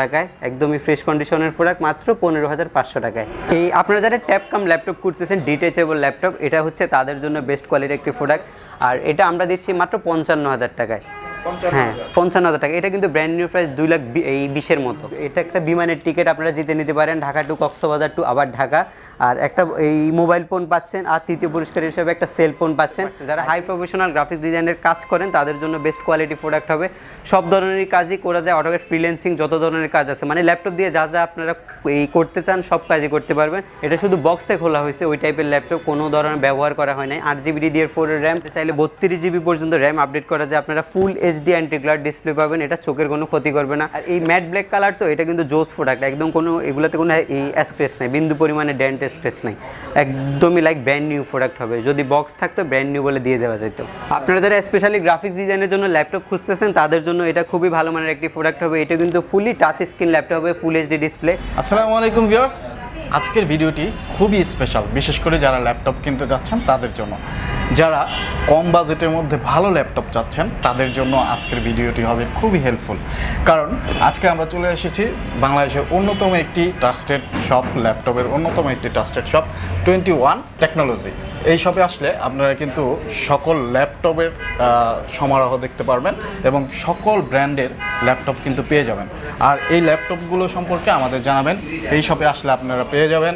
টাকায়, একদমই ফ্রেশ কন্ডিশনের প্রোডাক্ট, মাত্র 15,500 টাকায়। এই আপনারা যারা ট্যাব কাম ল্যাপটপ করতেছেন, ডিটেচেবল ল্যাপটপ, এটা হচ্ছে তাদের জন্য বেস্ট কোয়ালিটির একটি প্রোডাক্ট। আর এটা আমরা দিচ্ছি মাত্র 55,000 টাকায়। হ্যাঁ, 55,000 টাকা। এটা কিন্তু ব্র্যান্ড নিউ প্রাইস 2,20,000 মতো। এটা একটা বিমানের টিকিট আপনারা জিতে নিতে পারেন, ঢাকা টু কক্সবাজার টু আবার ঢাকা। আর একটা এই মোবাইল ফোন পাচ্ছেন, আর তৃতীয় পুরস্কার হিসেবে একটা সেল ফোন পাচ্ছেন। যারা হাই প্রফেশনাল গ্রাফিক্স ডিজাইনের কাজ করেন তাদের জন্য বেস্ট কোয়ালিটি প্রোডাক্ট হবে। সব ধরনের কাজই করা যায়, অটোক্যাড ফ্রিল্যান্সিং যত ধরনের কাজ আছে, মানে ল্যাপটপ দিয়ে যা যা আপনারা এই করতে চান সব কাজই করতে পারবেন। এটা শুধু বক্সে খোলা হয়েছে, ওই টাইপের ল্যাপটপ, কোনো ধরনের ব্যবহার করা হয় নাই। 8GB DDR4 এর র্যাম, চাইলে 32GB পর্যন্ত র্যাম আপডেট করা যায়। আপনারা ফুল এইচডি অ্যান্টি গ্লার ডিসপ্লে পাবেন, এটা চোখের কোনো ক্ষতি করবে না। আর এই ম্যাট ব্ল্যাক কালার তো এটা কিন্তু জোস প্রোডাক্ট, একদম কোনো এগুলোতে কোনো এই স্ক্র্যাচ নাই, বিন্দু পরিমাণে ডেন্ট স্ক্র্যাচ নাই, একদমই লাইক ব্র্যান্ড নিউ প্রোডাক্ট হবে। যদি বক্স থাকতো ব্র্যান্ড নিউ বলে দিয়ে দেওয়া যেত। আপনারা যারা স্পেশালি গ্রাফিক্স ডিজাইনের জন্য ল্যাপটপ খুঁজতেছেন তাদের জন্য এটা খুবই ভালো মানের একটি প্রোডাক্ট হবে। এটা কিন্তু ফুলি টাচ স্ক্রিন ল্যাপটপ হবে, ফুল এইচডি ডিসপ্লে। আসসালামু আলাইকুম ভিউয়ার্স, আজকের ভিডিওটি খুবই স্পেশাল, বিশেষ করে যারা ল্যাপটপ কিনতে যাচ্ছেন তাদের জন্য। যারা কম বাজেটের মধ্যে ভালো ল্যাপটপ চাচ্ছেন তাদের জন্য আজকের ভিডিওটি হবে খুবই হেল্পফুল। কারণ আজকে আমরা চলে এসেছি বাংলাদেশের অন্যতম একটি ট্রাস্টেড শপ, ল্যাপটপের অন্যতম একটি ট্রাস্টেড শপ 21 টেকনোলজি। এই শপে আসলে আপনারা কিন্তু সকল ল্যাপটপের সমারোহ দেখতে পারবেন এবং সকল ব্র্যান্ডের ল্যাপটপ কিন্তু পেয়ে যাবেন। আর এই ল্যাপটপগুলো সম্পর্কে আমাদের জানাবেন। এই শপে আসলে আপনারা পেয়ে যাবেন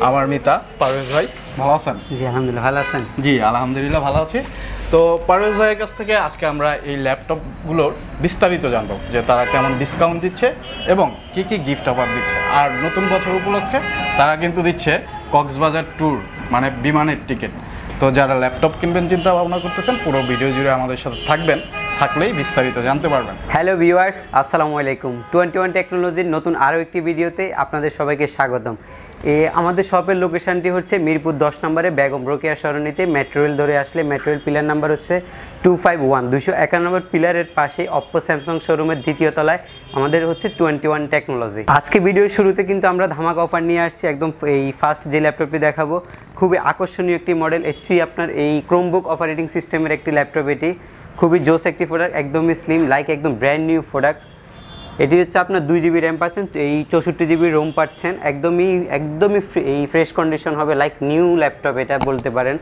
আমার মিতা পারভেজ ভাই। ভালো আছেন? জি আলহামদুলিল্লাহ, ভালো আছেন? জি আলহামদুলিল্লাহ ভালো আছি। তো পারভেজ ভাইয়ের কাছ থেকে আজকে আমরা এই ল্যাপটপগুলোর বিস্তারিত জানবো, যে তারা কেমন ডিসকাউন্ট দিচ্ছে এবং কি কি গিফট অফার দিচ্ছে। আর নতুন বছর উপলক্ষে তারা কিন্তু দিচ্ছে কক্সবাজার ট্যুর, মানে বিমানের টিকিট। তো যারা ল্যাপটপ কিনবেন চিন্তা ভাবনা করতেছেন, পুরো ভিডিও জুড়ে আমাদের সাথে থাকলেই বিস্তারিত জানতে পারবেন। হ্যালো ভিউয়ার্স, আসসালামু আলাইকুম। 21 টেকনোলজির নতুন আরও একটি ভিডিওতে আপনাদের সবাইকে স্বাগতম। আমাদের শপের লোকেশানটি হচ্ছে মিরপুর 10 নম্বরে বেগম রোকেয়া সরণিতে। মেট্রো রেল ধরে আসলে মেট্রো রেল পিলার নাম্বার হচ্ছে 251, 251 নম্বর পিলারের পাশে অপ্পো স্যামসাং শোরুমের দ্বিতীয় তলায় আমাদের হচ্ছে 21 টেকনোলজি। আজকে ভিডিওর শুরুতে কিন্তু আমরা ধামাকা অফার নিয়ে আসছি। একদম এই ফার্স্ট যে ল্যাপটপটি দেখাবো খুবই আকর্ষণীয় একটি মডেল, এইচপি আপনার এই ক্রোমবুক অপারেটিং সিস্টেমের একটি ল্যাপটপ। এটি খুবই জোস একটি প্রোডাক্ট, একদমই স্লিম, লাইক একদম ব্র্যান্ড নিউ প্রোডাক্ট। এটি হচ্ছে আপনার 2GB র্যাম পাচ্ছেন, এই 64GB রোম পাচ্ছেন, একদমই এই ফ্রেশ কন্ডিশন হবে, লাইক নিউ ল্যাপটপ এটা বলতে পারেন।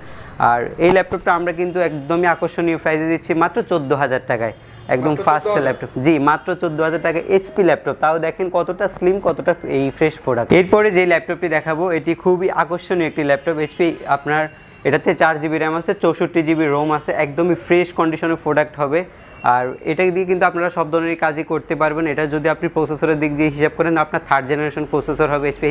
আর এই ল্যাপটপটা আমরা কিন্তু একদমই আকর্ষণীয় প্রাইসে দিচ্ছি মাত্র 14,000 টাকায়, একদম ফার্স্ট ল্যাপটপ। জি মাত্র 14,000 টাকা এইচপি ল্যাপটপ, তাও দেখেন কতটা স্লিম, কতটা এই ফ্রেশ প্রোডাক্ট। এরপরে যে ল্যাপটপটি দেখাবো এটি খুবই আকর্ষণীয় একটি ল্যাপটপ। এইচপি আপনার এটাতে 4GB র্যাম আছে, 64GB রোম আছে, একদমই ফ্রেশ কন্ডিশনের প্রোডাক্ট হবে। আর এটা দিয়ে কিন্তু আপনারা সব ধরনের কাজই করতে পারবেন। এটা যদি আপনি প্রসেসরের দিক দিয়ে হিসাব করেন, আপনার 3rd জেনারেশন প্রসেসর হবে এইচপি।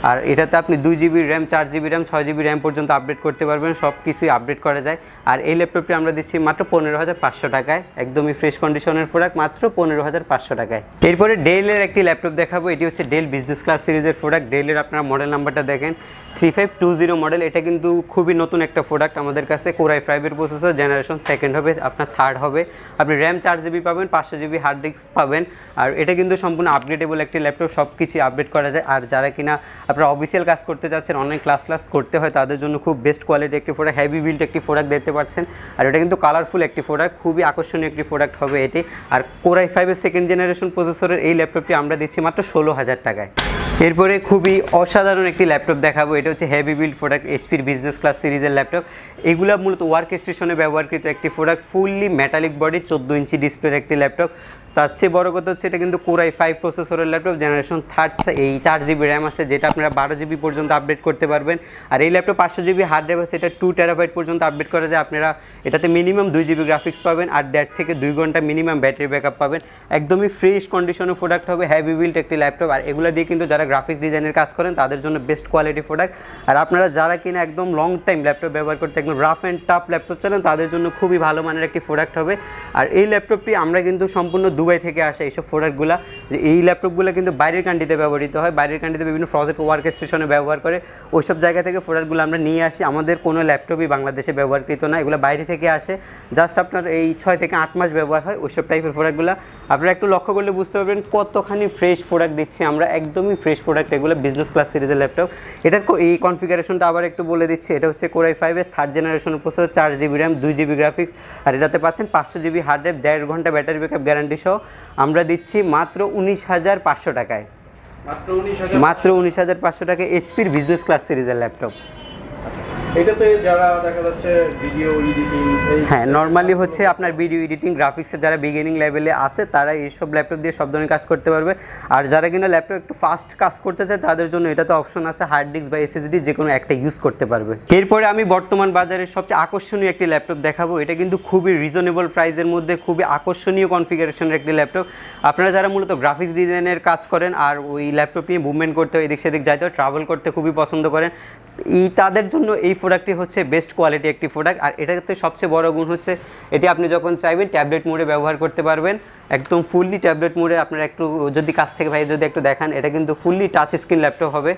আর এটাতে আপনি 2GB RAM, 4GB RAM, 6GB RAM পর্যন্ত আপডেট করতে পারবেন, সব কিছুই আপডেট করা যায়। আর এই ল্যাপটপটি আমরা দিচ্ছি মাত্র 15,500 টাকায়, একদমই ফ্রেশ কন্ডিশনের প্রোডাক্ট, মাত্র 15,500 টাকায়। এরপরে ডেলের একটি ল্যাপটপ দেখাবো। এটি হচ্ছে ডেল বিজনেস ক্লাস সিরিজের প্রোডাক্ট। ডেলের আপনারা মডেল নাম্বারটা দেখেন 3520 মডেল। এটা কিন্তু খুবই নতুন একটা প্রোডাক্ট আমাদের কাছে। Core i5 processor, generation 2nd হবে, আপনার 3rd হবে। আপনি র্যাম 4GB পাবেন, 500GB হার্ড ডিস্ক পাবেন। আর এটা কিন্তু সম্পূর্ণ আপগ্রেডেবল একটি ল্যাপটপ, সব কিছুই আপডেট করা যায়। আর যারা কিনা আপনারা অফিসিয়াল কাজ করতে চাচ্ছেন, অনলাইন ক্লাস করতে হয়, তাদের জন্য খুব বেস্ট কোয়ালিটি একটি প্রোডাক্ট, হেভি বিল্ড একটি প্রোডাক্ট দেখতে পাচ্ছেন। আর এটা কিন্তু কালারফুল একটি প্রোডাক্ট, খুবই আকর্ষণীয় একটি প্রোডাক্ট হবে এটি। আর কোর i5 2nd জেনারেশন প্রসেসরের এই ল্যাপটপটি আমরা দিচ্ছি মাত্র 16,000 টাকায়। এরপরে খুবই অসাধারণ একটি ল্যাপটপ দেখাবো। এটা হচ্ছে হেভি বিল্ড প্রোডাক্ট, এইচপির বিজনেস ক্লাস সিরিজের ল্যাপটপ। এগুলো মূলত ওয়ার্ক স্টেশনে ব্যবহৃত একটি product, fully metallic body, 14 inch ডিসপ্লের একটি ল্যাপটপ। তার চেয়ে বড় কথা হচ্ছে এটা কিন্তু কোর i5 প্রসেসরের ল্যাপটপ, জেনারেশন 3rd, এই 4GB র্যাম আছে, যেটা আপনারা 12GB পর্যন্ত আপডেট করতে পারবেন। আর এই ল্যাপটপ 500GB হার্ড ড্রাইভ আছে, এটা 2 TB পর্যন্ত আপডেট করা যায়। আপনারা এটাতে মিনিমাম 2GB গ্রাফিক্স পাবেন, আর 1.5 থেকে 2 ঘন্টা মিনিমাম ব্যাটারি ব্যাকআপ পাবেন। একদমই ফ্রেশ কন্ডিশনের প্রোডাক্ট হবে, হেভি বিল্ড একটি ল্যাপটপ। আর এগুলো দিয়ে কিন্তু যারা গ্রাফিক্স ডিজাইনের কাজ করেন তাদের জন্য বেস্ট কোয়ালিটি প্রোডাক্ট। আর আপনারা যারা কিনা একদম লং টাইম ল্যাপটপ ব্যবহার করতে, একদম রাফ অ্যান্ড টাফ ল্যাপটপ চালান, তাদের জন্য খুবই ভালো মানের একটি প্রোডাক্ট হবে। আর এই ল্যাপটপটি আমরা কিন্তু সম্পূর্ণ দুবাই থেকে আসে এইসব প্রোডাক্টগুলো, যে এই ল্যাপটপগুলো কিন্তু বাইরের কান্ট্রিতে ব্যবহৃত হয়, বাইরের কান্ট্রিতে বিভিন্ন প্রজেক্ট ওয়ার্ক স্টেশনে ব্যবহার করে, ওইসব জায়গা থেকে প্রোডাক্টগুলো আমরা নিয়ে আসি। আমাদের কোনো ল্যাপটপই বাংলাদেশে ব্যবহারকৃত না, এগুলো বাইরে থেকে আসে, জাস্ট আপনার এই 6 থেকে 8 মাস ব্যবহার হয় ওইসব টাইপের প্রোডাক্টগুলো। আপনারা একটু লক্ষ্য করলে বুঝতে পারবেন কতখানি ফ্রেশ প্রোডাক্ট দিচ্ছি আমরা, একদমই ফ্রেশ ফ্রেশ প্রোডাক্ট, এগুলো বিজনেস ক্লাস সিরিজের ল্যাপটপ। এটার এই কনফিগারেশনটা আবার একটু বলে দিচ্ছি। এটা হচ্ছে Core i5-এর 3rd জেনারেশনের processor, 4 GB RAM, 2 GB graphics, আর এটাতে পাচ্ছেন 500 জিবি হার্ড ড্রাইভ, 1.5 ঘন্টা ব্যাটারি ব্যাকআপ গ্যারান্টি সহ। আমরা দিচ্ছি মাত্র 19,500 টাকায়, মাত্র 19,500 টাকায় এইচপির বিজনেস ক্লাস সিরিজের ল্যাপটপ। এটাতে যারা দেখা যাচ্ছে ভিডিও এডিটিং, হ্যাঁ নর্মালি হচ্ছে আপনার ভিডিও এডিটিং গ্রাফিক্সের যারা বিগিনিং লেভেলে আছে তারা এইসব ল্যাপটপ দিয়ে সব ধরনের কাজ করতে পারবে। আর যারা কিনা ল্যাপটপ একটু ফাস্ট কাজ করতে চায় তাদের জন্য এটাতে অপশন আছে হার্ড ডিস্ক বা এসএসডি, যে কোনো একটা ইউজ করতে পারবে। এরপরে আমি বর্তমান বাজারের সবচেয়ে আকর্ষণীয় একটি ল্যাপটপ দেখাবো। এটা কিন্তু খুবই রিজনেবল প্রাইসের মধ্যে খুবই আকর্ষণীয় কনফিগারেশনের একটি ল্যাপটপ। আপনারা যারা মূলত গ্রাফিক্স ডিজাইনের কাজ করেন আর ওই ল্যাপটপ নিয়ে মুভমেন্ট করতে হয়, এদিক সেদিক যাইতে হয়, ট্রাভেল করতে খুবই পছন্দ করেন, তাদের জন্য এই প্রোডাক্টটি হচ্ছে বেস্ট কোয়ালিটি একটি প্রোডাক্ট। আর এটাতে সবচেয়ে বড় গুণ হচ্ছে এটি আপনি যখন চাইবেন ট্যাবলেট মোডে ব্যবহার করতে পারবেন, একদম ফুললি ট্যাবলেট মোডে। আপনারা একটু যদি কাছ থেকে ভাই যদি একটু দেখান, এটা কিন্তু ফুললি টাচ স্ক্রিন ল্যাপটপ হবে।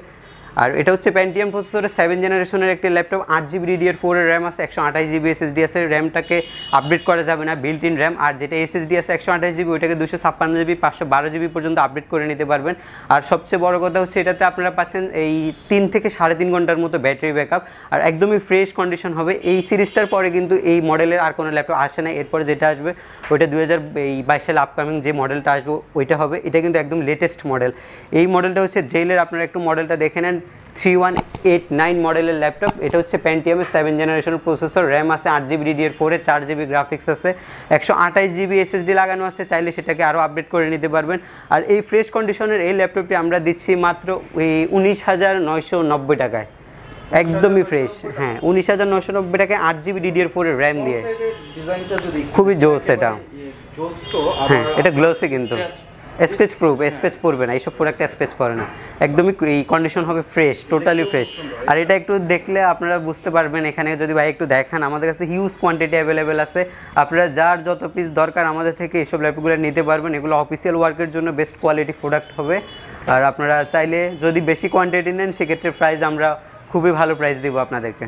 আর এটা হচ্ছে Pentium প্রসেসরের 7 জেনারেশনের একটি ল্যাপটপ, 8 জিবি DDR4 এর র্যাম আছে, 128 জিবি এসএসডি আছে। র্যামটাকে আপডেট করা যাবে না, বিল্ট ইন র্যাম। আর যেটা এসএসডি আছে 128 জিবি, ওইটাকে 256 জিবি 512 জিবি পর্যন্ত আপডেট করে নিতে পারবেন। আর সবচেয়ে বড় কথা হচ্ছে এটাতে আপনারা পাচ্ছেন এই 3 থেকে 3.5 ঘন্টার মতো ব্যাটারি ব্যাকআপ, আর একদমই ফ্রেশ কন্ডিশন হবে। এই সিরিজটার পরে কিন্তু এই মডেলের আর কোনো ল্যাপটপ আসে না। এরপরে যেটা আসবে ওইটা 2022 সালে আপকামিং যে মডেলটা আসবে ওইটা হবে। এটা কিন্তু একদম লেটেস্ট মডেল। এই মডেলটা হচ্ছে ডেলের, আপনারা একটু মডেলটা দেখে নেন, 3189 মডেলের ল্যাপটপ। এটা হচ্ছে Pentium-এর 7 জেনারেশনের প্রসেসর, র্যাম আছে 8 জিবি DDR4 এর, 4 জিবি গ্রাফিক্স আছে, 128 জিবি এসএসডি লাগানো আছে, চাইলে সেটাকে আরও আপডেট করে নিতে পারবেন। আর এই ফ্রেশ কন্ডিশনের এই ল্যাপটপটি আমরা দিচ্ছি মাত্র 19,990 টাকায়, একদমই ফ্রেশ। হ্যাঁ 19,990 টাকায় 8 জিবি DDR4 এর র্যাম দিয়ে, খুবই জোস এটা। হ্যাঁ এটা গ্লোসি কিন্তু স্ক্র্যাচ প্রুফ, স্ক্র্যাচ পড়বে না, এইসব প্রোডাক্টে স্ক্র্যাচ পড়ে না, একদমই এই কন্ডিশন হবে ফ্রেশ, টোটালি ফ্রেশ। আর এটা একটু দেখলে আপনারা বুঝতে পারবেন, এখানে যদি ভাই একটু দেখান, আমাদের কাছে হিউজ কোয়ান্টিটি অ্যাভেলেবেল আছে। আপনারা যার যত পিস দরকার আমাদের থেকে এইসব ল্যাপটপগুলো নিতে পারবেন। এগুলো অফিসিয়াল ওয়ার্কের জন্য বেস্ট কোয়ালিটি প্রোডাক্ট হবে। আর আপনারা চাইলে যদি বেশি কোয়ান্টিটি নেন সেক্ষেত্রে প্রাইস আমরা খুবই ভালো প্রাইস দিব আপনাদেরকে।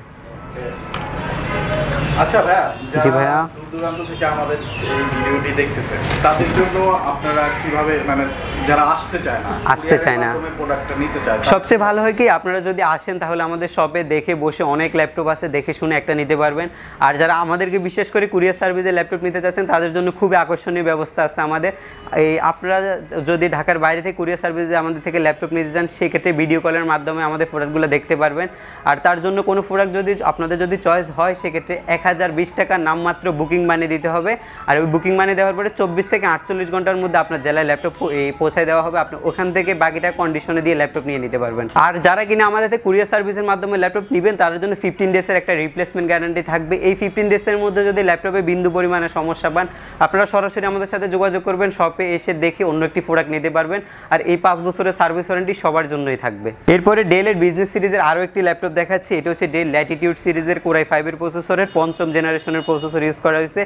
আচ্ছা ভাইয়া, জি ভাইয়া, দূরান্ত থেকে আমাদের এই ভিডিওটি দেখতেছে তাদের জন্য আপনারা কিভাবে, মানে যারা আসতে চায় না প্রোডাক্টটা নিতে চায়, সবচেয়ে ভালো হয় কি আপনারা যদি আসেন তাহলে আমাদের শপে দেখে বসে অনেক ল্যাপটপ আছে, দেখে শুনে একটা নিতে পারবেন। আর যারা আমাদেরকে বিশেষ করে কুরিয়ার সার্ভিসে ল্যাপটপ নিতে চাচ্ছেন তাদের জন্য খুবই আকর্ষণীয় ব্যবস্থা আছে আমাদের। এই আপনারা যদি ঢাকার বাইরে থেকে কুরিয়ার সার্ভিসে আমাদের থেকে ল্যাপটপ নিতে চান সেক্ষেত্রে ভিডিও কলের মাধ্যমে আমাদের প্রোডাক্টগুলো দেখতে পারবেন। আর তার জন্য কোনো প্রোডাক্ট যদি আপনাদের যদি চয়েস হয় সেক্ষেত্রে 1020 টাকা নামমাত্র বুকিং মানি দিতে হবে। আর ওই বুকিং মানি দেওয়ার পরে 24 থেকে 48 ঘন্টার মধ্যে আপনার জেলায় ল্যাপটপ পৌঁছায় দেওয়া হবে। আপনি ওখান থেকে বাকিটা কন্ডিশনে দিয়ে ল্যাপটপ নিয়ে নিতে পারবেন। আর যারা কিনা আমাদের থেকে কুরিয়ার সার্ভিসের মাধ্যমে ল্যাপটপ নেবেন তাদের জন্য 15 ডেজের একটা রিপ্লেসমেন্ট গ্যারান্টি থাকবে। এই 15 ডেজের মধ্যে যদি ল্যাপটপে বিন্দু পরিমাণে সমস্যা পান আপনারা সরাসরি আমাদের সাথে যোগাযোগ করবেন, শপে এসে দেখে অন্য একটি প্রোডাক্ট নিতে পারবেন। আর এই 5 বছরের সার্ভিস ওয়ারেন্টি সবার জন্যই থাকবে। এরপরে ডেলের বিজনেস সিরিজের আরও একটি ল্যাপটপ দেখাচ্ছি। এটা হচ্ছে ডেল ল্যাটিটিউড সিরিজের Core i5-এর প্রসেসরের 5ম জেনারেশনের প্রসেসর ইউজ করা হয়েছে।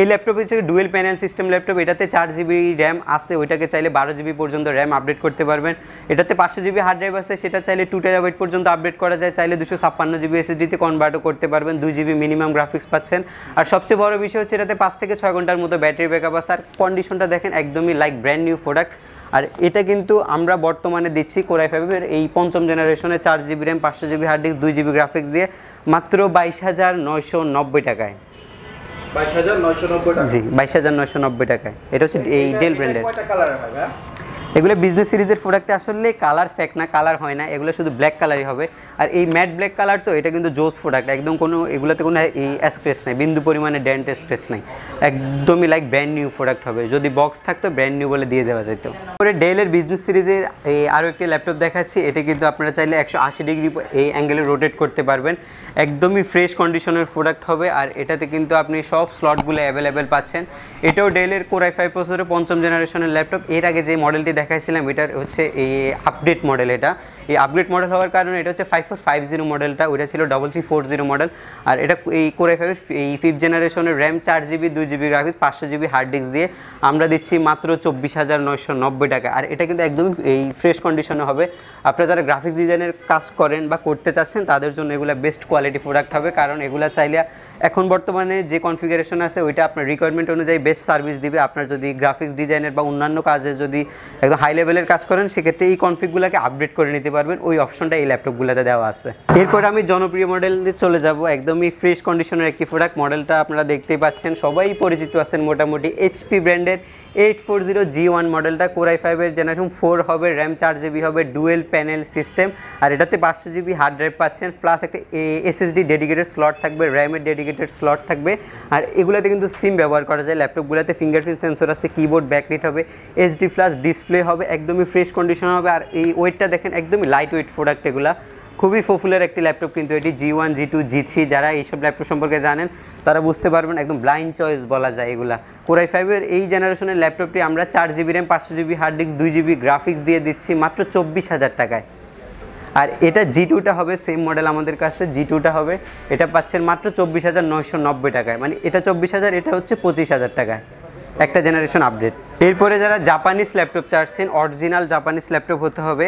এই ল্যাপটপ হচ্ছে ডুয়েল প্যানেল সিস্টেম ল্যাপটপ। এটাতে 4 জিবি র্যাম আছে, ওইটাকে চাইলে 12 জিবি পর্যন্ত র্যাম আপডেট করতে পারবেন। এটাতে 500 জিবি হার্ড ড্রাইভ আছে, সেটা চাইলে 2 টেরাবাইট পর্যন্ত আপডেট করা যায়, চাইলে 256 জিবি এসএসডিতে কনভার্টও করতে পারবেন। 2 জিবি মিনিমাম গ্রাফিক্স পাচ্ছেন। আর সবচেয়ে বড় বিষয় হচ্ছে এটাতে 5 থেকে 6 ঘন্টার মতো ব্যাটারি ব্যাকআপ আছে। আর কন্ডিশনটা দেখেন একদমই লাইক ব্র্যান্ড নিউ প্রোডাক্ট। আর এটা কিন্তু আমরা বর্তমানে দিচ্ছি Core i5-এর এই 5ম জেনারেশনে 4 GB RAM, 500 GB hard disk, 2 GB graphics দিয়ে মাত্র 22,990 টাকায়। 22,990 টাকা? জি 22,990 টাকায়। এটা হচ্ছে এই ডেল ব্র্যান্ডের। কয়টা কালার হয় ভাই? এগুলো বিজনেস সিরিজের প্রোডাক্টে আসলে কালার ফ্যাক না, কালার হয় না, এগুলো শুধু ব্ল্যাক কালারই হবে। আর এই ম্যাট ব্ল্যাক কালার তো এটা কিন্তু জোস প্রোডাক্ট, একদম কোনো এগুলোতে কোনো এই স্ক্র্যাচ নাই, বিন্দু পরিমাণে ডেন্ট স্ক্র্যাচ নাই, একদমই লাইক ব্র্যান্ড নিউ প্রোডাক্ট হবে। যদি বক্স থাকতো ব্র্যান্ড নিউ বলে দিয়ে দেওয়া যেত। পরে ডেলের বিজনেস সিরিজের এই আরও একটি ল্যাপটপ দেখাচ্ছি। এটা কিন্তু আপনারা চাইলে 180 ডিগ্রি এই অ্যাঙ্গেলে রোটেট করতে পারবেন, একদমই ফ্রেশ কন্ডিশনের প্রোডাক্ট হবে। আর এটাতে কিন্তু আপনি সব স্লটগুলো অ্যাভেলেবেল পাচ্ছেন। এটাও ডেলের Core i5 প্রসেসরের 5ম জেনারেশনের ল্যাপটপ। এর আগে যে মডেলটি দেখাইছিলাম এটার হচ্ছে এই আপডেট মডেল। এটা এই আপডেট মডেল হওয়ার কারণে এটা হচ্ছে 5450 মডেলটা, ওইটা ছিল 3340 মডেল। আর এটা এই Core i5-এর এই 5th জেনারেশনের RAM, 4 GB, 2 GB graphics, 500 GB hard disk দিয়ে আমরা দিচ্ছি মাত্র 24,990 টাকা। আর এটা কিন্তু একদম এই ফ্রেশ কন্ডিশনে হবে। আপনারা যারা গ্রাফিক্স ডিজাইনের কাজ করেন বা করতে চাচ্ছেন তাদের জন্য এগুলো বেস্ট কোয়ালিটি প্রোডাক্ট হবে, কারণ এগুলো চাইলে এখন বর্তমানে যে কনফিগারেশন আছে ওইটা আপনার রিকোয়ারমেন্ট অনুযায়ী বেস্ট সার্ভিস দিবে। আপনার যদি গ্রাফিক্স ডিজাইনের বা অন্যান্য কাজে যদি একদম হাই লেভেলের কাজ করেন সেক্ষেত্রে এই কনফিগগুলোকে আপডেট করে নিতে পারবেন, ওই অপশনটা এই ল্যাপটপগুলোতে দেওয়া আছে। এরপর আমি জনপ্রিয় মডেল দিয়ে চলে যাব, একদমই ফ্রেশ কন্ডিশনের একটি প্রোডাক্ট। মডেলটা আপনারা দেখতেই পাচ্ছেন, সবাই পরিচিত আছেন মোটামুটি, এইচপি ব্র্যান্ডের 840G1 মডেলটা। Core i5-এর জেনারেশন 4 হবে, র্যাম 4GB হবে, ডুয়েল প্যানেল সিস্টেম, আর এটাতে 500GB হার্ড ড্রাইভ পাচ্ছেন, প্লাস একটা এসএসডি ডেডিকেটেড স্লট থাকবে, র্যামের ডেডিকেটেড স্লট থাকবে। আর এগুলোতে কিন্তু সিম ব্যবহার করা যায়, ল্যাপটপগুলোতে ফিঙ্গারপ্রিন্ট সেন্সর আছে, কিবোর্ড ব্যাকলিট হবে, এইচডি ফ্ল্যাশ ডিসপ্লে হবে, একদমই ফ্রেশ কন্ডিশন হবে। আর এই ওয়েটটা দেখেন, একদমই লাইট ওয়েট প্রোডাক্ট এগুলা। খুবই পপুলার একটি ল্যাপটপ কিন্তু এটি, G1 G2 G3 যারা এইসব ল্যাপটপ সম্পর্কে জানেন তারা বুঝতে পারবেন, একদম ব্লাইন্ড চয়েস বলা যায় এগুলা। Core i5-এর এই জেনারেশনের ল্যাপটপটি আমরা 4GB RAM 500GB hard disk 2GB graphics দিয়ে দিচ্ছি মাত্র 24,000 টাকায়। আর এটা G2টা হবে সেম মডেল আমাদের কাছে, G2টা হবে, এটা পাচ্ছেন মাত্র 24,990 টাকায়। মানে এটা 24,000, এটা হচ্ছে 25,000 টাকায়, একটা জেনারেশন আপডেট। এরপরে যারা জাপানিজ ল্যাপটপ চাচ্ছেন, অরিজিনাল জাপানিজ ল্যাপটপ হতে হবে,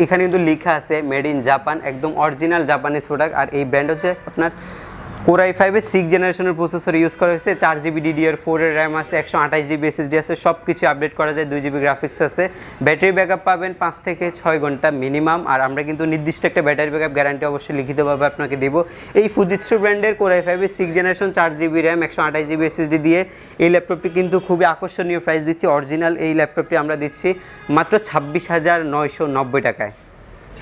এখানে কিন্তু লেখা আছে মেড ইন জাপান, একদম অরিজিনাল জাপানিজ প্রোডাক্ট। আর এই ব্র্যান্ড হচ্ছে আপনার Core i5-এর 6 জেনারেশনের প্রসেসর ইউজ করা হয়েছে, 4GB DDR4-এর র্যাম আছে, 128GB SSD আছে, সব কিছু আপডেট করা যায়, 2GB গ্রাফিক্স আছে। ব্যাটারি ব্যাকআপ পাবেন 5 থেকে 6 ঘন্টা মিনিমাম। আর আমরা কিন্তু নির্দিষ্ট একটা ব্যাটারি ব্যাকআপ গ্যারান্টি অবশ্যই লিখিতভাবে আপনাকে দেবো। এই ফুজিৎসু ব্র্যান্ডের Core i5-এর 6 generation 4GB RAM 128GB SSD দিয়ে এই ল্যাপটপটি কিন্তু খুবই আকর্ষণীয় প্রাইস দিচ্ছি। অরিজিনাল এই ল্যাপটপটি আমরা দিচ্ছি মাত্র 26,990 টাকায়।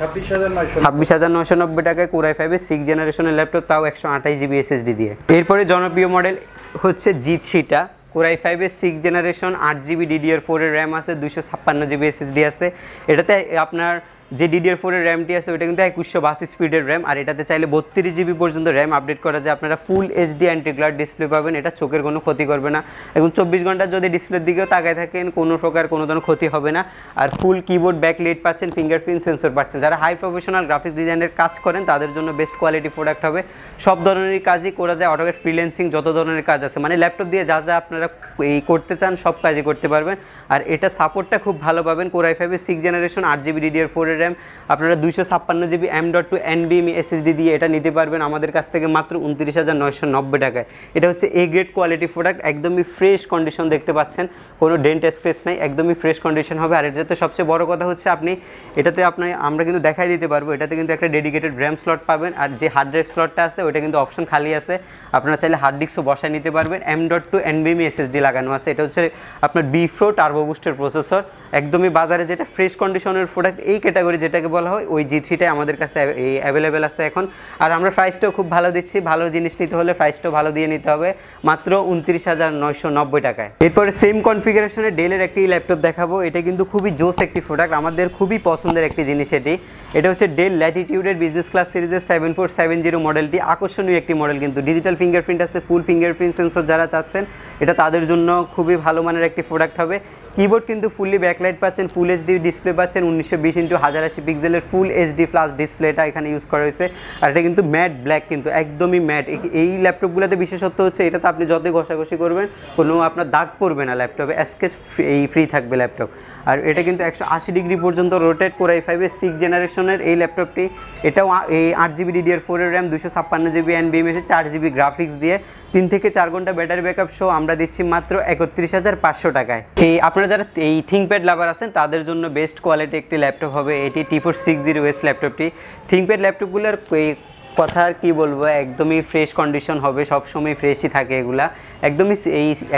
26,990 টাকায় Core i5-এর 6 জেনারেশনের ল্যাপটপ, তাও 128GB SSD দিয়ে। এরপরে জনপ্রিয় মডেল হচ্ছে G3টা। Core i5-এর 6 জেনারেশন 8GB DDR4-এর র্যাম আছে, 256GB SSD আছে। এটাতে আপনার যে DDR4-এর র্যামটি আছে ওইটা কিন্তু 2182 স্পিডের র্যাম। আর এটাতে চাইলে 32GB পর্যন্ত র্যাম আপডেট করা যায়। আপনারা ফুল এইচডি অ্যান্টি গ্লার ডিসপ্লে পাবেন, এটা চোখের কোনো ক্ষতি করবে না। এখন 24 ঘন্টা যদি ডিসপ্লের দিকেও তাকায় থাকেন কোনো প্রকার কোনো ধরনের ক্ষতি হবে না। আর ফুল কিবোর্ড ব্যাকলাইট পাচ্ছেন, ফিঙ্গারপ্রিন্ট সেন্সর পাচ্ছেন। যারা হাই প্রফেশনাল গ্রাফিক্স ডিজাইনের কাজ করেন তাদের জন্য বেস্ট কোয়ালিটি প্রোডাক্ট হবে। সব ধরনের কাজই করা যায়, অটোক্যাড ফ্রিল্যান্সিং যত ধরনের কাজ আছে, মানে ল্যাপটপ দিয়ে যা যা আপনারা এই করতে চান সব কাজই করতে পারবেন। আর এটা সাপোর্টটা খুব ভালো পাবেন। Core i5-এর 6 জেনারেশন 8GB DDR4-এর র্যাম, আপনারা 256GB M.2 NVMe SSD দিয়ে এটা নিতে পারবেন আমাদের কাছ থেকে মাত্র 29,990 টাকায়। এটা হচ্ছে এ গ্রেড কোয়ালিটি প্রোডাক্ট, একদমই ফ্রেশ কন্ডিশন দেখতে পাচ্ছেন, কোনো ডেন্ট স্ক্র্যাচ নাই, একদমই ফ্রেশ কন্ডিশন হবে। আর এটাতে সবচেয়ে বড় কথা হচ্ছে এটাতে আমরা কিন্তু দেখাই দিতে পারবো, এটাতে কিন্তু একটা ডেডিকেটেড র্যাম স্লট পাবেন। আর যে হার্ড ড্রাইভ স্লটটা আছে ওইটা কিন্তু অপশন খালি আছে, আপনারা চাইলে হার্ড ডিস্কও বসায় নিতে পারবেন। M.2 NVMe SSD লাগানো আছে। এটা হচ্ছে আপনার B4 টার্বো বুস্টের প্রসেসর, একদমই বাজারে যেটা ফ্রেশ কন্ডিশনের প্রোডাক্ট এই ক্যাটাগরি যেটাকে বলা হয় ওই G3টাই আমাদের কাছে অ্যাভেলেবেল আছে এখন। আর আমরা প্রাইসটাও খুব ভালো দিচ্ছি, ভালো জিনিস নিতে হলে প্রাইসটাও ভালো দিয়ে নিতে হবে, মাত্র 29,990 টাকায়। এরপরে সেম কনফিগারেশনের ডেলের একটি ল্যাপটপ দেখাবো। এটা কিন্তু খুবই জোস একটি প্রোডাক্ট, আমাদের খুবই পছন্দের একটি জিনিস এটা হচ্ছে ডেল ল্যাটিটিউডের বিজনেস ক্লাস সিরিজের 7470 মডেলটি। আকর্ষণীয় একটি মডেল, কিন্তু ডিজিটাল ফিঙ্গারপ্রিন্ট আছে, ফুল ফিঙ্গারপ্রিন্ট সেন্সর যারা চাচ্ছেন এটা তাদের জন্য খুবই ভালো মানের একটি প্রোডাক্ট হবে। কিবোর্ড কিন্তু ফুললি ব্যাকলাইট পাচ্ছেন, ফুল এইচডি ডিসপ্লে পাচ্ছেন, 1920x1080 পিক্সেলের ফুল এইচডি প্লাস ডিসপ্লেটা এখানে ইউজ করা হয়েছে। আর এটা কিন্তু ম্যাট ব্ল্যাক, কিন্তু একদমই ম্যাট। এই ল্যাপটপগুলোতে বিশেষত্ব হচ্ছে এটাতে আপনি যতই ঘষাঘষি করবেন কোনো আপনার দাগ পড়বে না ল্যাপটপে, স্কেচ ফ্রি থাকবে ল্যাপটপ। আর এটা কিন্তু 180 ডিগ্রি পর্যন্ত রোটেট। Core i5-এর 6 জেনারেশনের এই ল্যাপটপটি, এটাও এই 8GB DDR4-এর RAM, 256GB NVMe 4GB graphics দিয়ে 3 থেকে 4 ঘন্টা ব্যাটারি ব্যাকআপ সহ আমরা দিচ্ছি মাত্র 31,500 টাকায়। আপনারা যারা এই থিঙ্কপ্যাড লাভার আছেন তাদের জন্য বেস্ট কোয়ালিটি একটি ল্যাপটপ হবে এটি, T460S ল্যাপটপটি। থিঙ্কপ্যাড ল্যাপটপগুলোর কথা আর কি বলবো, একদমই ফ্রেশ কন্ডিশন হবে, সবসময় ফ্রেশই থাকে এগুলা,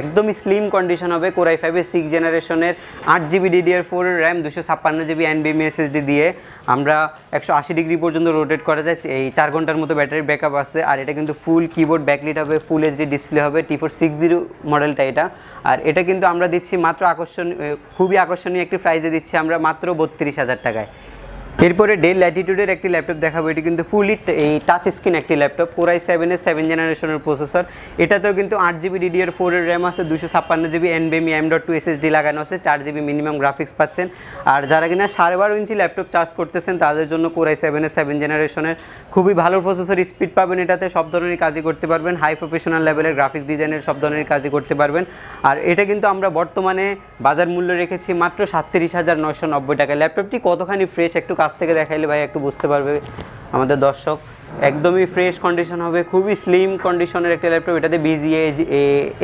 একদমই স্লিম কন্ডিশন হবে। Core i5-এর 6 জেনারেশনের 8GB DDR4-এর RAM, 256GB NVMe SSD দিয়ে আমরা 180 ডিগ্রি পর্যন্ত রোটেট করা যায়, এই 4 ঘন্টার মতো ব্যাটারি ব্যাকআপ আছে। আর এটা কিন্তু ফুল কিবোর্ড ব্যাকলিট হবে, ফুল এইচডি ডিসপ্লে হবে, T460 মডেলটা এটা। আর এটা কিন্তু আমরা দিচ্ছি মাত্র খুবই আকর্ষণীয় একটি প্রাইসে দিচ্ছি আমরা মাত্র 32,000 টাকায়। এরপরে ডেল ল্যাটিটিউডের একটি ল্যাপটপ দেখাবো। এটি কিন্তু ফুলি এই টাচ স্ক্রিন একটি ল্যাপটপ, Core i7-এর 7 জেনারেশনের প্রসেসর। এটাতেও কিন্তু 8GB DDR4-এর র্যাম আছে, 256GB NVMe M.2 SSD লাগানো আছে, 4GB মিনিমাম গ্রাফিক্স পাচ্ছেন। আর যারা কিনা 12.5 ইঞ্চি ল্যাপটপ চার্জ করতেছেন তাদের জন্য Core i7-এর 7 জেনারেশনের খুবই ভালো প্রসেসর, স্পিড পাবেন এটাতে, সব ধরনের কাজই করতে পারবেন, হাই প্রফেশনাল লেভেলের গ্রাফিক্স ডিজাইনের সব ধরনের কাজই করতে পারবেন। আর এটা কিন্তু আমরা বর্তমানে বাজার মূল্য রেখেছি মাত্র 37,990 টাকা। ল্যাপটপটি কতখানি ফ্রেশ একটু কাছ থেকে দেখাইলে ভাই একটু বুঝতে পারবে আমাদের দর্শক। একদমই ফ্রেশ কন্ডিশন হবে, খুবই স্লিম কন্ডিশনের একটা ল্যাপটপ। এটাতে VGA,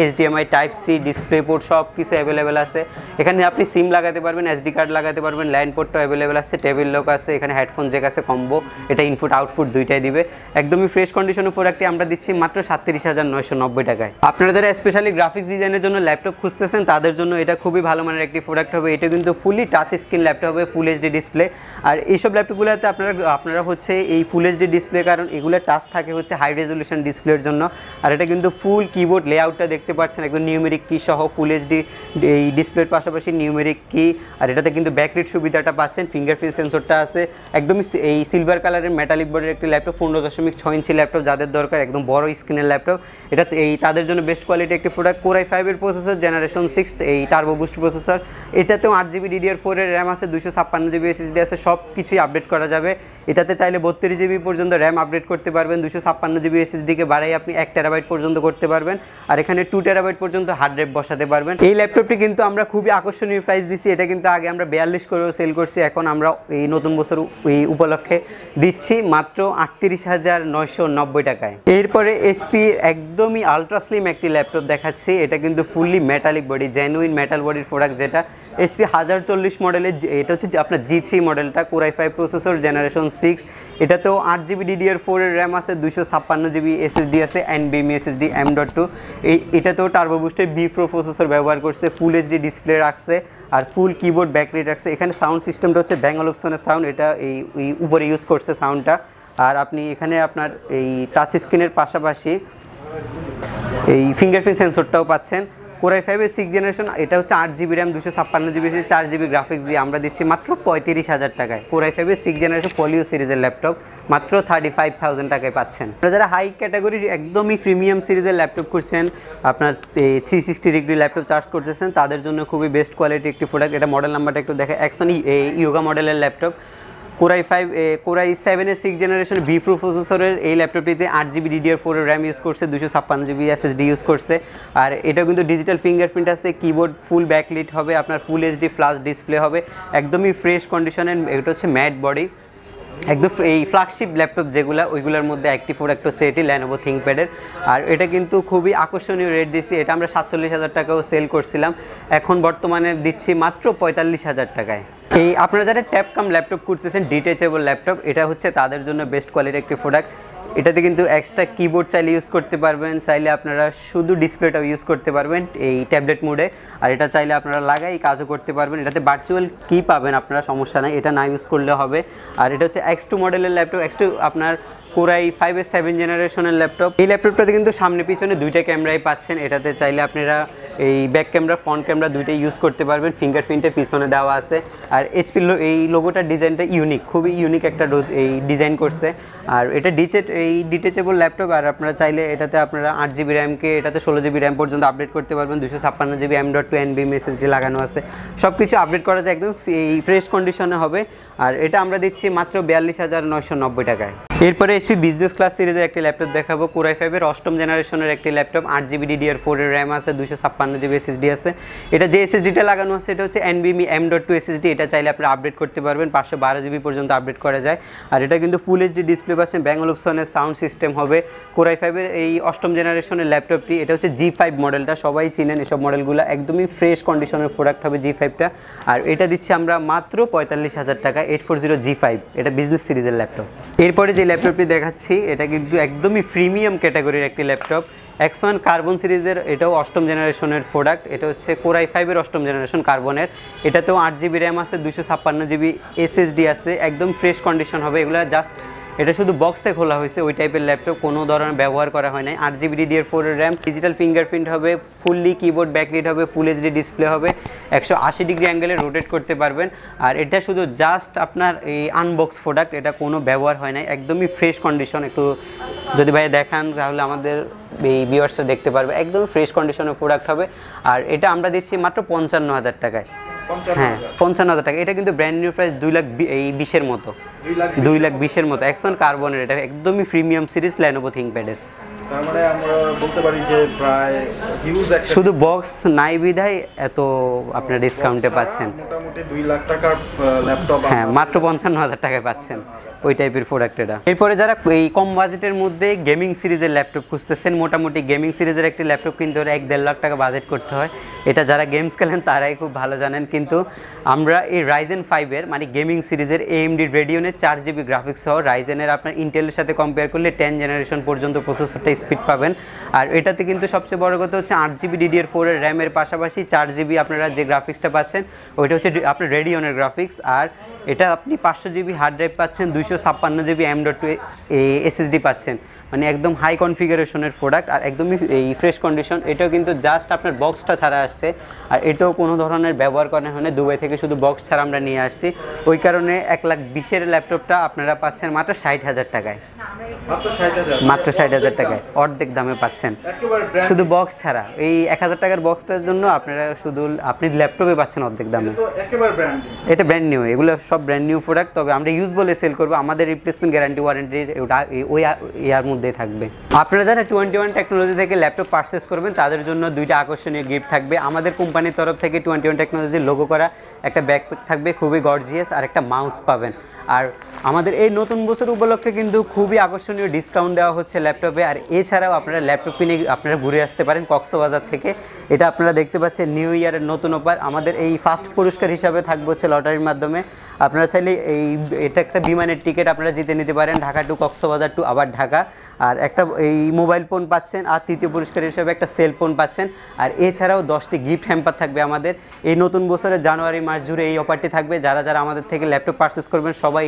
HDMI Type-C, display port সব কিছু অ্যাভেলেবেল আছে। এখানে আপনি সিম লাগাতে পারবেন, SD কার্ড লাগাতে পারবেন, লাইন পোর্টও অ্যাভেলেবেল আছে, টেবিল লক আছে, এখানে হেডফোন জ্যাক আছে কম্বো, এটা ইনপুট আউটপুট দুইটাই দিবে। একদমই ফ্রেশ কন্ডিশনের প্রোডাক্টটি আমরা দিচ্ছি মাত্র 37,990 টাকায়। আপনারা যারা স্পেশালি গ্রাফিক্স ডিজাইনের জন্য ল্যাপটপ খুঁজতেছেন তাদের জন্য এটা খুবই ভালো মানের একটি প্রোডাক্ট হবে। এটা কিন্তু ফুলি টাচ স্ক্রিন ল্যাপটপ হবে, ফুল HD ডিসপ্লে। আর এইসব ল্যাপটপগুলোতে আপনারা হচ্ছে এই ফুল HD ডিসপ্লে, কারণ এগুলো টাচ থাকে হচ্ছে হাই রেজলিউশন ডিসপ্লের জন্য। আর এটা কিন্তু ফুল কিবোর্ড লেআউটটা দেখতে পাচ্ছেন, একদম নিউমেরিক কি সহ ফুল HD এই ডিসপ্লের পাশাপাশি নিউমেরিক কি। আর এটাতে কিন্তু ব্যাকলাইট সুবিধাটা পাচ্ছেন, ফিঙ্গারপ্রিন্ট সেন্সরটা আছে। একদমই এই সিলভার কালারের মেটালিক বডির একটি ল্যাপটপ, 15.6 ইঞ্চি ল্যাপটপ যাদের দরকার, একদম বড় স্ক্রিনের ল্যাপটপ। এটা তাদের জন্য বেস্ট কোয়ালিটি একটি প্রোডাক্ট। Core i5 এর প্রসেসর, জেনারেশন 6 এই টার্বো বুস্ট প্রসেসর। এটাতেও 8GB DDR4 এর র্যাম আছে, 256GB SSD আছে, সব কিছুই আপডেট করা যাবে। এটাতে চাইলে 32GB পর্যন্ত র্যাম আপডেট করতে পারবেন, 256GB SSD কে বাড়াই আপনি 1TB পর্যন্ত করতে পারবেন। আর এখানে 2TB পর্যন্ত হার্ড ড্রাইভ বসাতে পারবেন। এই ল্যাপটপটি কিন্তু আমরা খুবই আকর্ষণীয় প্রাইস দিচ্ছি। এটা কিন্তু আগে আমরা 42 করেও সেল করছি, এখন আমরা এই নতুন বছর এই উপলক্ষে দিচ্ছি মাত্র 38,990 টাকায়। এরপরে HP একদমই আলট্রা স্লিম একটি ল্যাপটপ দেখাচ্ছি। এটা কিন্তু fully metallic body, genuine metal বডির প্রোডাক্ট, যেটা HP 1040 মডেলের। এটা হচ্ছে আপনার G3 মডেলটা, Core i5 প্রসেসর, জেনারেশন 6। এটাতেও 8GB DDR4 এর র্যাম আছে, 256GB SSD আছে, NVMe SSD M.2। এটাতেও টার্বো বুস্টের B Pro প্রসেসর ব্যবহার করছে, ফুল HD ডিসপ্লে রাখছে, আর ফুল কিবোর্ড ব্যাকলাইট রাখছে। এখানে সাউন্ড সিস্টেমটা হচ্ছে ব্যাং অলপসনের সাউন্ড, এটা এই উপরে ইউজ করছে সাউন্ডটা। আর আপনি এখানে আপনার এই টাচ স্ক্রিনের পাশাপাশি এই ফিঙ্গারপ্রিন্ট সেন্সরটাও পাচ্ছেন। Core i5 এর 6th জেনারেশন, এটা হচ্ছে 8GB RAM, 256GB 4GB graphics দিয়ে আমরা দিচ্ছি মাত্র 35,000 টাকায়। Core i5 এর 6th জেনারেশন ফোলিও সিরিজের ল্যাপটপ মাত্র 35,000 টাকায় পাচ্ছেন। আপনারা যারা হাই ক্যাটাগরির একদমই প্রিমিয়াম সিরিজের ল্যাপটপ করছেন, আপনার 360 ডিগ্রি ল্যাপটপ চার্জ করতেছেন, তাদের জন্য খুবই বেস্ট কোয়ালিটি একটি প্রোডাক্ট। এটা মডেল নাম্বারটা একটু দেখে, Axon ইয়োগা মডেলের ল্যাপটপ। Core i7 এর 6th জেনারেশন B Pro প্রসেসরের এই ল্যাপটপটিতে 8GB DDR4 এর র্যাম ইউজ করছে, 256GB SSD ইউজ করছে। আর এটা কিন্তু ডিজিটাল ফিঙ্গারপ্রিন্ট আছে, কিবোর্ড ফুল ব্যাকলাইট হবে, আপনার ফুল HD ফ্ল্যাশ ডিসপ্লে হবে, একদমই ফ্রেশ কন্ডিশনের। এটা হচ্ছে ম্যাট বডি, একদম এই ফ্ল্যাগশিপ ল্যাপটপ যেগুলো, ওইগুলোর মধ্যে একটি প্রোডাক্ট হচ্ছে এটি Lenovo ThinkPad-এর। আর এটা কিন্তু খুবই আকর্ষণীয় রেট দিচ্ছি। এটা আমরা 47,000 টাকাও সেল করছিলাম, এখন বর্তমানে দিচ্ছি মাত্র 45,000 টাকায়। এই আপনারা যারা ট্যাব কাম ল্যাপটপ করতেছেন, ডিটেচেবল ল্যাপটপ, এটা হচ্ছে তাদের জন্য বেস্ট কোয়ালিটির একটি প্রোডাক্ট। এটাতে কিন্তু এক্সট্রা কিবোর্ড চাইলে ইউজ করতে পারবেন, চাইলে আপনারা শুধু ডিসপ্লেটাও ইউজ করতে পারবেন এই ট্যাবলেট মোডে। আর এটা চাইলে আপনারা লাগাই কাজও করতে পারবেন। এটাতে ভার্চুয়াল কি পাবেন আপনারা, সমস্যা নাই, এটা না ইউজ করলে হবে। আর এটা হচ্ছে X2 মডেলের ল্যাপটপ, X2 আপনার Core i5 এর 7th জেনারেশনের ল্যাপটপ। এই ল্যাপটপটাতে কিন্তু সামনে পিছনে দুইটা ক্যামেরাই পাচ্ছেন। এটাতে চাইলে আপনারা এই ব্যাক ক্যামেরা ফ্রন্ট ক্যামেরা দুইটাই ইউজ করতে পারবেন, ফিঙ্গারপ্রিন্টের পিছনে দেওয়া আছে। আর HP এই লোগোটার ডিজাইনটা ইউনিক, খুবই ইউনিক একটা এই ডিজাইন করছে। আর এটা ডিটেচেবল ল্যাপটপ। আর আপনারা চাইলে এটাতে আপনারা 8GB র্যামকে এটাতে 16GB র্যাম পর্যন্ত আপডেট করতে পারবেন, 256GB M.2 NVMe SSD লাগানো আছে, সব কিছু আপডেট করা যায়, একদম এই ফ্রেশ কন্ডিশনে হবে। আর এটা আমরা দিচ্ছি মাত্র 42,990 টাকায়। এরপরে HP বিজনেস ক্লাস সিরিজের একটি ল্যাপটপ দেখাবো, Core i5 এর 8ম জেনারেশনের একটি ল্যাপটপ, 8GB DDR4 এর র্যাম আছে, 256GB SSD আছে। এটা যে SSDটা লাগানো আছে এটা হচ্ছে NVMe M.2 SSD। এটা চাইলে আপনারা আপডেট করতে পারবেন, 512GB পর্যন্ত আপডেট করা যায়। আর এটা কিন্তু ফুল HD ডিসপ্লে পাচ্ছেন, ব্যাং অলপসনের সাউন্ড সিস্টেম হবে। Core i5 এর এই 8ম জেনারেশনের ল্যাপটপটি, এটা হচ্ছে G5 মডেলটা, সবাই চিনেন এসব মডেলগুলো, একদমই ফ্রেশ কন্ডিশনের প্রোডাক্ট হবে G5টা। আর এটা দিচ্ছি আমরা মাত্র 45,000 টাকা, 840 G5, এটা বিজনেস সিরিজের ল্যাপটপ। এরপরে যে ল্যাপটপটি দেখাচ্ছি এটা কিন্তু একদমই প্রিমিয়াম ক্যাটাগরির একটি ল্যাপটপ, Axon কার্বন সিরিজের, এটাও 8ম জেনারেশনের প্রোডাক্ট। এটা হচ্ছে Core i5 এর 8ম জেনারেশন কার্বনের। এটাতেও 8GB র্যাম আছে, 256GB SSD আছে, একদম ফ্রেশ কন্ডিশন হবে। এগুলো জাস্ট এটা শুধু বক্স থেকে খোলা হয়েছে, ওই টাইপের ল্যাপটপ, কোনো ধরনের ব্যবহার করা হয় নাই। 8GB DDR4 এর র্যাম, ডিজিটাল ফিঙ্গারপ্রিন্ট হবে, ফুললি কিবোর্ড ব্যাকলাইট হবে, ফুল HD ডিসপ্লে হবে, 180 ডিগ্রি অ্যাঙ্গেলে রোটেট করতে পারবেন। আর এটা শুধু জাস্ট আপনার এই আনবক্স প্রোডাক্ট, এটা কোনো ব্যবহার হয় নাই, একদমই ফ্রেশ কন্ডিশন। একটু যদি ভাই দেখান তাহলে আমাদের এই ভিউয়ার্সরা দেখতে পারবে, একদমই ফ্রেশ কন্ডিশনের প্রোডাক্ট হবে। আর এটা আমরা দিচ্ছি মাত্র 55,000 টাকায়। হ্যাঁ, 55,000 টাকা। এটা কিন্তু ব্র্যান্ড নিউ প্রাইস 2,20,000 মতো, 2,20,000 মতো। Axon কার্বনের, এটা একদমই প্রিমিয়াম সিরিজ Lenovo ThinkPad-এর। তার মানে আমরা বলতে পারি যে প্রায় হিউজ একটা, শুধু বক্স নাই বিধায় এত আপনার ডিসকাউন্টে পাচ্ছেন। মোটামুটি 2 লাখ টাকার ল্যাপটপ হ্যাঁ, মাত্র 55,000 টাকায় পাচ্ছেন। ওই টাইপের প্রোডাক্ট এটা। এরপরে যারা এই কম বাজেটের মধ্যে গেমিং সিরিজের ল্যাপটপ খুঁজতেছেন, মোটামুটি গেমিং সিরিজের একটি ল্যাপটপ কিনতে হলে 1-1.5 লাখ টাকা বাজেট করতে হয়। এটা যারা গেমস খেলেন তারাই খুব ভালো জানেন। কিন্তু আমরা এই রাইজেন 5-এর মানে গেমিং সিরিজের AMD রেডিয়নের 4GB গ্রাফিক্স সহ রাইজেনের আপনার ইন্টেলের সাথে কম্পেয়ার করলে 10 জেনারেশন পর্যন্ত প্রসেসরটা স্পিড পাবেন। আর এটাতে কিন্তু সবচেয়ে বড় কথা হচ্ছে 8GB DDR4 এর র্যামের পাশাপাশি 4GB আপনারা যে গ্রাফিক্সটা পাচ্ছেন ওইটা হচ্ছে আপনার রেডিয়নের গ্রাফিক্স। আর এটা আপনি 500GB হার্ড ড্রাইভ পাচ্ছেন, 256GB M.2 SSD পাচ্ছেন, মানে একদম হাই কনফিগারেশনের প্রোডাক্ট আর একদমই এই ফ্রেশ কন্ডিশন। এটাও কিন্তু জাস্ট আপনার বক্সটা ছাড়া আসছে, আর এটাও কোনো ধরনের ব্যবহার করা হয় না, দুবাই থেকে শুধু বক্স ছাড়া আমরা নিয়ে আসছি। ওই কারণে 1,20,000 ল্যাপটপটা আপনারা পাচ্ছেন মাত্র 60,000 টাকায়, মাত্র 60,000 টাকায় অর্ধেক দামে পাচ্ছেন শুধু বক্স ছাড়া। এই 1,000 টাকার বক্সটার জন্য আপনারা শুধু আপনি ল্যাপটপে পাচ্ছেন অর্ধেক দামে। এটা ব্র্যান্ড নিউ, এগুলো সব ব্র্যান্ড নিউ প্রোডাক্ট। তবে আমরা ইউজ বলে সেল করবো, আমাদের রিপ্লেসমেন্ট গ্যারান্টি ওয়ারেন্টি ওটা ওই ইয়ার মধ্যেই থাকবে। আপনারা যারা 21 টেকনোলজি থেকে ল্যাপটপ পারচেস করবেন তাদের জন্য 2টা আকর্ষণীয় গিফট থাকবে। আমাদের কোম্পানির তরফ থেকে 21 টেকনোলজির লোগো করা একটা ব্যাকপ্যাক থাকবে, খুবই গর্জিয়াস, আর একটা মাউস পাবেন। আর আমাদের এই নতুন বছর উপলক্ষে কিন্তু খুবই আকর্ষণীয় ডিসকাউন্ট দেওয়া হচ্ছে ল্যাপটপে। আর এছাড়াও আপনারা ল্যাপটপ কিনে আপনারা ঘুরে আসতে পারেন কক্সবাজার থেকে। এটা আপনারা দেখতে পাচ্ছেন নিউ ইয়ারের নতুন অফার। আমাদের এই ফার্স্ট পুরস্কার হিসাবে থাকবে হচ্ছে লটারির মাধ্যমে। আপনারা চাইলে এটা একটা বিমানের টিকিট আপনারা জিতে নিতে পারেন, ঢাকা টু কক্সবাজার টু আবার ঢাকা। আর একটা এই মোবাইল ফোন পাচ্ছেন, আর তৃতীয় পুরস্কার হিসেবে একটা সেল ফোন পাচ্ছেন। আর এছাড়াও 10টি গিফট হ্যাম্পার থাকবে আমাদের এই নতুন বছরের জানুয়ারি মাস জুড়ে। এই অফারটি থাকবে, যারা যারা আমাদের থেকে ল্যাপটপ পারচেস করবেন সবাই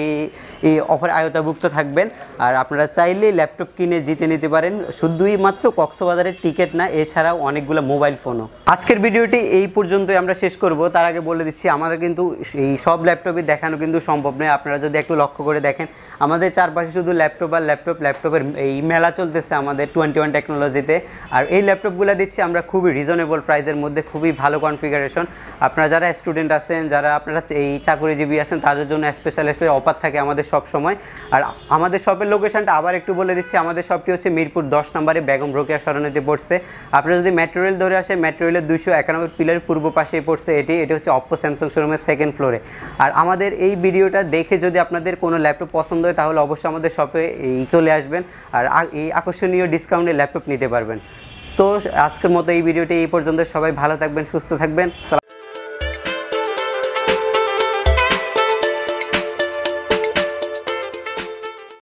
এই অফার আওতাভুক্ত থাকবেন। আর আপনারা চাইলে ল্যাপটপ কিনে জিতে নিতে পারেন, শুধুই মাত্র কক্সবাজারের টিকিট না, এছাড়াও অনেকগুলো মোবাইল ফোনও। আজকের ভিডিওটি এই পর্যন্তই আমরা শেষ করব। তার আগে বলে দিচ্ছি, আমাদের কিন্তু এই সব ল্যাপটপই দেখানো কিন্তু সম্ভব নয়। আপনারা যদি একটু লক্ষ্য করে দেখেন, আমাদের চারপাশে শুধু ল্যাপটপ আর ল্যাপটপের এই মেলা চলতেছে আমাদের 21 টেকনোলজিতে। আর এই ল্যাপটপগুলো দিচ্ছি আমরা খুবই রিজনেবল প্রাইসের মধ্যে, খুবই ভালো কনফিগারেশন। আপনারা যারা স্টুডেন্ট আছেন, যারা আপনারা এই চাকরিজীবী আছেন, তাদের জন্য স্পেশাল অফার থাকে আমাদের সব সময়। আর আমাদের শপের লোকেশনটা আবার একটু বলে দিচ্ছি, আমাদের শপটি হচ্ছে মিরপুর 10 নম্বরে বেগম রোকেয়া সরণিতে পড়ছে। আপনারা যদি মেট্রো রেল ধরে আসেন, মেট্রো রেলের 291 পিলারের পূর্ব পাশেই পড়ছে এটি হচ্ছে অপ্পো স্যামসাং শোরুমের 2nd ফ্লোরে। আর আমাদের এই ভিডিওটা দেখে যদি আপনাদের কোনো ল্যাপটপ পছন্দ হয় তাহলে অবশ্যই আমাদের শপে চলে আসবেন, আর এই আকর্ষণীয় ডিসকাউন্টে ল্যাপটপ নিতে পারবেন। তো আজকের মতো এই ভিডিওটি এই পর্যন্ত। সবাই ভালো থাকবেন, সুস্থ থাকবেন।